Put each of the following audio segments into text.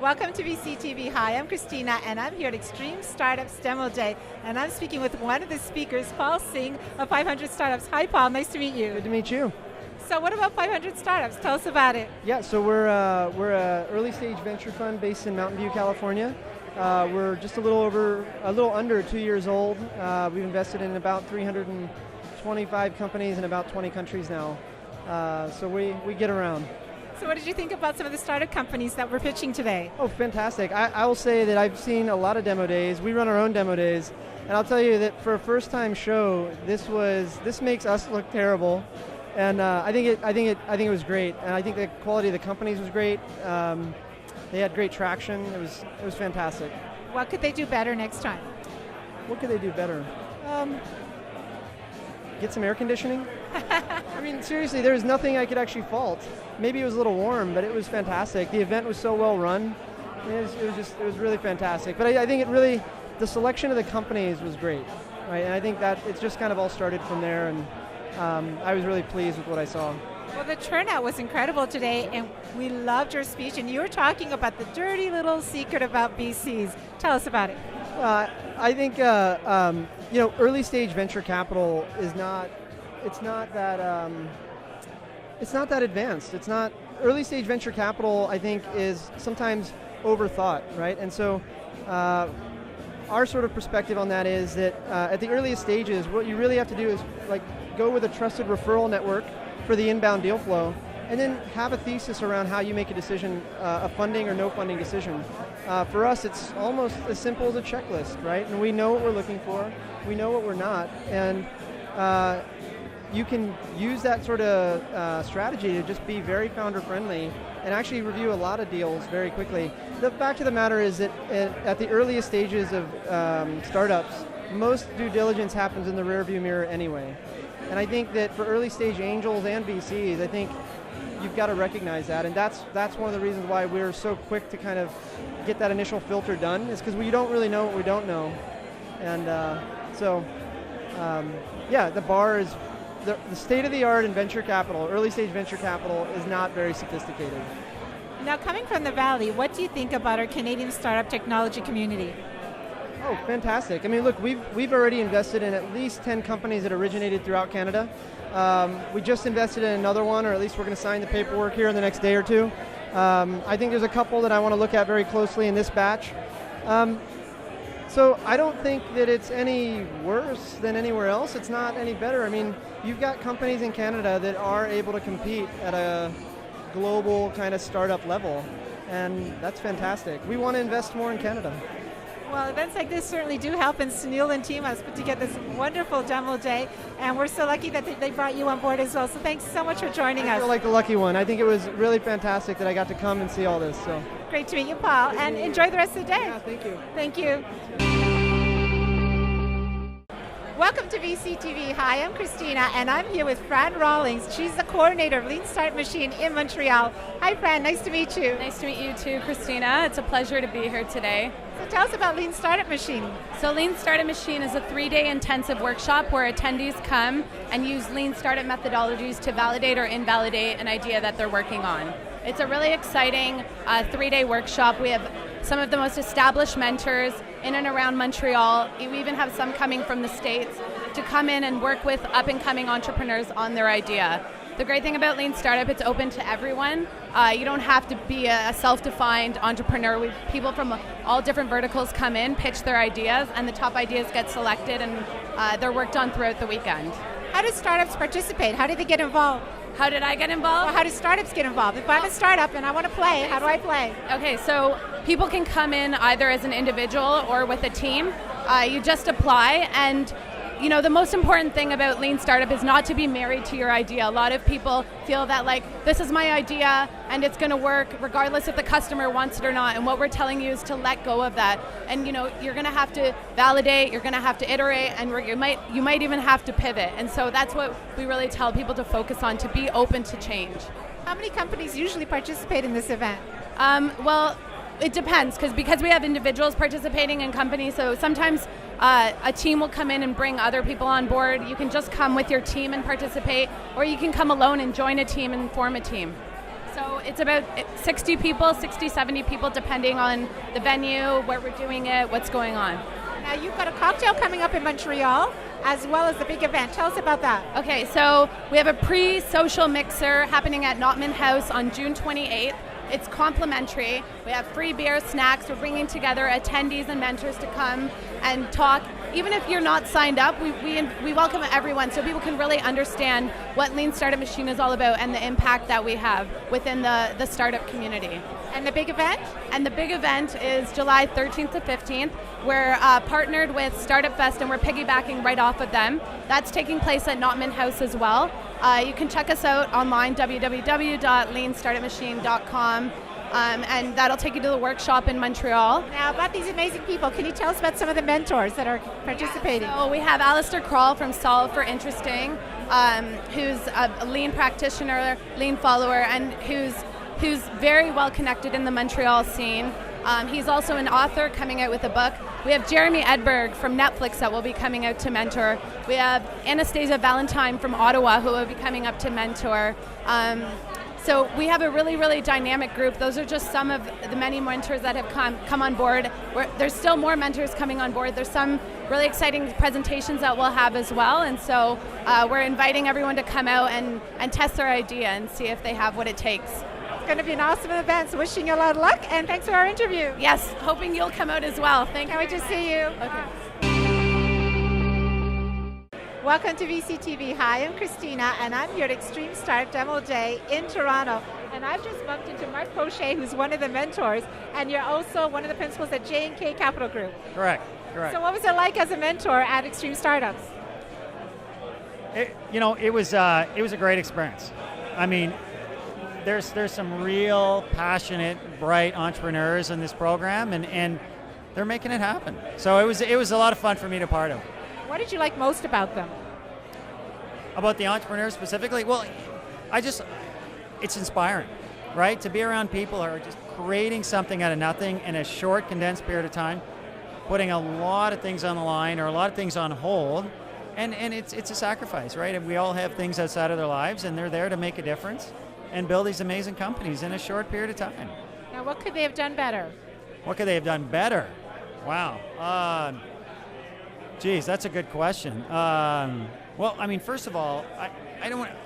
Welcome to VCTV. Hi, I'm Kristina, and I'm here at Extreme Startups DemoDay, and I'm speaking with one of the speakers, Paul Singh of 500 Startups. Hi, Paul. Nice to meet you. Good to meet you. So what about 500 Startups? Tell us about it. Yeah, so we're a early stage venture fund based in Mountain View, California. We're just a little under 2 years old. We've invested in about 325 companies in about 20 countries now. So we get around. So what did you think about some of the startup companies that we're pitching today? Oh, fantastic. I will say that I've seen a lot of demo days. We run our own demo days. And I'll tell you that for a first time show, this makes us look terrible. And I think it was great. And I think the quality of the companies was great. They had great traction. It was fantastic. What could they do better next time? What could they do better? Get some air conditioning. I mean, seriously, there's nothing I could actually fault. Maybe it was a little warm, but it was fantastic. The event was so well run. It was really fantastic. But I think the selection of the companies was great, right? And I think that it's just kind of all started from there, and I was really pleased with what I saw. Well, the turnout was incredible today, and we loved your speech, and you were talking about the dirty little secret about VCs. Tell us about it. I think early stage venture capital is not that advanced. It's not early stage venture capital. I think is sometimes overthought, right? And so our sort of perspective on that is that at the earliest stages, what you really have to do is go with a trusted referral network for the inbound deal flow, and then have a thesis around how you make a decision, a funding or no funding decision. For us, it's almost as simple as a checklist, right? And we know what we're looking for, we know what we're not, and you can use that sort of strategy to just be very founder friendly and actually review a lot of deals very quickly. The fact of the matter is that at the earliest stages of startups, most due diligence happens in the rearview mirror anyway. And I think that for early stage angels and VCs, I think you've got to recognize that, and that's one of the reasons why we're so quick to kind of get that initial filter done, is because we don't really know what we don't know. And the bar is, the state of the art in venture capital, early stage venture capital, is not very sophisticated. Now, coming from the Valley, what do you think about our Canadian startup technology community? Oh, fantastic. I mean, look, we've already invested in at least 10 companies that originated throughout Canada. We just invested in another one, or at least we're going to sign the paperwork here in the next day or two. I think there's a couple that I want to look at very closely in this batch. So I don't think that it's any worse than anywhere else. It's not any better. I mean, you've got companies in Canada that are able to compete at a global kind of startup level, and that's fantastic. We want to invest more in Canada. Well, events like this certainly do help, and Sunil and team has put together this wonderful demo day, and we're so lucky that they brought you on board as well. So thanks so much for joining us. I feel like the lucky one. I think it was really fantastic that I got to come and see all this. So great to meet you, Paul, and enjoy the rest of the day. Yeah, thank you. Thank you. Welcome to VCTV. Hi, I'm Kristina, and I'm here with Fran Rawlings. She's the coordinator of LeanStartupMachine in Montreal. Hi, Fran. Nice to meet you. Nice to meet you too, Kristina. It's a pleasure to be here today. So tell us about LeanStartupMachine. So LeanStartupMachine is a 3-day intensive workshop where attendees come and use Lean Startup methodologies to validate or invalidate an idea that they're working on. It's a really exciting 3-day workshop. We have some of the most established mentors in and around Montreal. We even have some coming from the States to come in and work with up-and-coming entrepreneurs on their idea. The great thing about Lean Startup, it's open to everyone. You don't have to be a self-defined entrepreneur. People from all different verticals come in, pitch their ideas, and the top ideas get selected, and they're worked on throughout the weekend. How do startups participate? How do they get involved? How did I get involved? Well, how do startups get involved? If I'm a startup and I want to play, how do I play? Okay, so people can come in either as an individual or with a team. You just apply, and the most important thing about Lean Startup is not to be married to your idea. A lot of people feel that this is my idea and it's going to work regardless if the customer wants it or not. And what we're telling you is to let go of that. And you're going to have to validate, you're going to have to iterate, and you might even have to pivot. And so that's what we really tell people to focus on, to be open to change. How many companies usually participate in this event? Well, it depends, because we have individuals participating in companies, so sometimes a team will come in and bring other people on board. You can just come with your team and participate, or you can come alone and join a team and form a team. So it's about 60 people, 60, 70 people, depending on the venue, where we're doing it, what's going on. Now you've got a cocktail coming up in Montreal, as well as the big event. Tell us about that. Okay, so we have a pre-social mixer happening at Notman House on June 28th. It's complimentary. We have free beer, snacks. We're bringing together attendees and mentors to come and talk. Even if you're not signed up, we welcome everyone so people can really understand what Lean Startup Machine is all about and the impact that we have within the startup community. And the big event? And the big event is July 13th to 15th. We're partnered with Startup Fest and we're piggybacking right off of them. That's taking place at Notman House as well. You can check us out online, www.LeanStartupMachine.com. And that'll take you to the workshop in Montreal. Now, about these amazing people, can you tell us about some of the mentors that are participating? So we have Alistair Krall from Solve for Interesting, who's a Lean practitioner, Lean follower, and who's very well connected in the Montreal scene. He's also an author coming out with a book. We have Jeremy Edberg from Netflix that will be coming out to mentor. We have Anastasia Valentine from Ottawa who will be coming up to mentor. So we have a really, really dynamic group. Those are just some of the many mentors that have come on board. There's still more mentors coming on board. There's some really exciting presentations that we'll have as well. And so we're inviting everyone to come out and test their idea and see if they have what it takes. It's going to be an awesome event. So wishing you a lot of luck, and thanks for our interview. Yes, hoping you'll come out as well. Thank you. Can't wait to see you. Okay. Welcome to VCTV. Hi, I'm Kristina, and I'm here at Extreme Startup DemoDay in Toronto. And I've just bumped into Marc Faucher, who's one of the mentors, and you're also one of the principals at J&K Capital Group. Correct. So what was it like as a mentor at Extreme Startups? It was a great experience. I mean, there's some real passionate, bright entrepreneurs in this program, and they're making it happen. So it was a lot of fun for me to be part of. What did you like most about them? About the entrepreneurs specifically? Well, it's inspiring, right? To be around people who are just creating something out of nothing in a short, condensed period of time, putting a lot of things on the line or a lot of things on hold, and it's a sacrifice, right? And we all have things outside of their lives, and they're there to make a difference and build these amazing companies in a short period of time. Now, what could they have done better? What could they have done better? Wow. Geez, that's a good question. Well, I mean, first of all,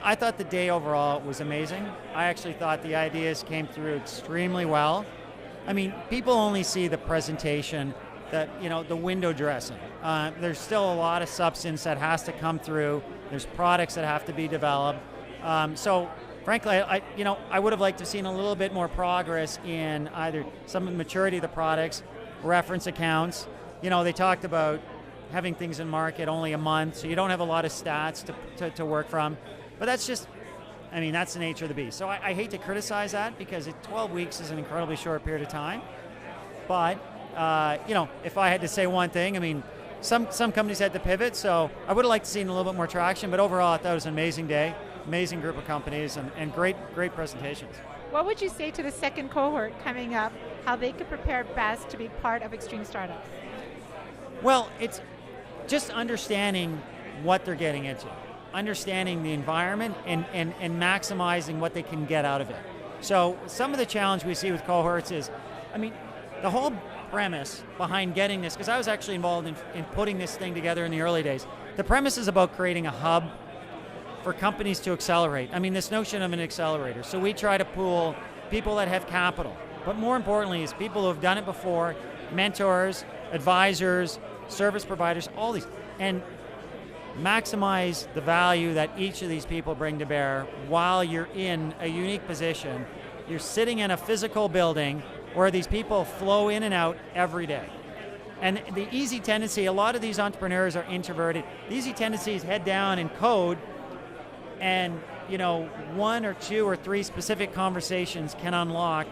I thought the day overall was amazing. I actually thought the ideas came through extremely well. I mean, people only see the presentation, the window dressing. There's still a lot of substance that has to come through. There's products that have to be developed. So, frankly, I would have liked to have seen a little bit more progress in either some of the maturity of the products, reference accounts. They talked about having things in market only a month, so you don't have a lot of stats to work from. But that's just, that's the nature of the beast. So I hate to criticize that because 12 weeks is an incredibly short period of time. But, if I had to say one thing, some companies had to pivot, so I would have liked to see a little bit more traction, but overall I thought it was an amazing day, amazing group of companies, and great presentations. What would you say to the second cohort coming up, how they could prepare best to be part of Extreme Startups? Well, it's just understanding what they're getting into, understanding the environment and maximizing what they can get out of it. So some of the challenge we see with cohorts is, the whole premise behind getting this, because I was actually involved in putting this thing together in the early days, the premise is about creating a hub for companies to accelerate. This notion of an accelerator. So we try to pool people that have capital, but more importantly is people who have done it before, mentors, advisors, service providers, all these, and maximize the value that each of these people bring to bear while you're in a unique position. You're sitting in a physical building where these people flow in and out every day. And the easy tendency, a lot of these entrepreneurs are introverted. The easy tendency is head down and code, and one or two or three specific conversations can unlock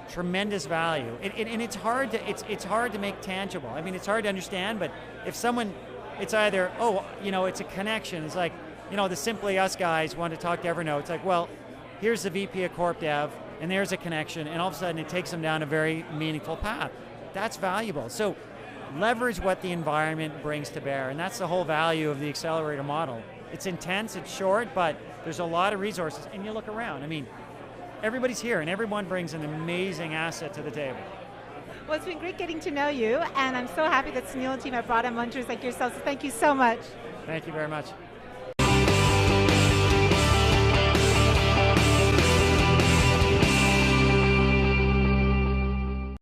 tremendous value, and it's hard to make tangible. It's hard to understand, but if someone, it's either it's a connection. It's like the Simply Us guys want to talk to Evernote. It's like, well, here's the VP of Corp Dev, and there's a connection, and all of a sudden it takes them down a very meaningful path. That's valuable. So leverage what the environment brings to bear, and that's the whole value of the accelerator model. It's intense, it's short, but there's a lot of resources, and you look around. everybody's here, and everyone brings an amazing asset to the table. Well, it's been great getting to know you, and I'm so happy that Sunil and team have brought on mentors like yourself, so thank you so much. Thank you very much.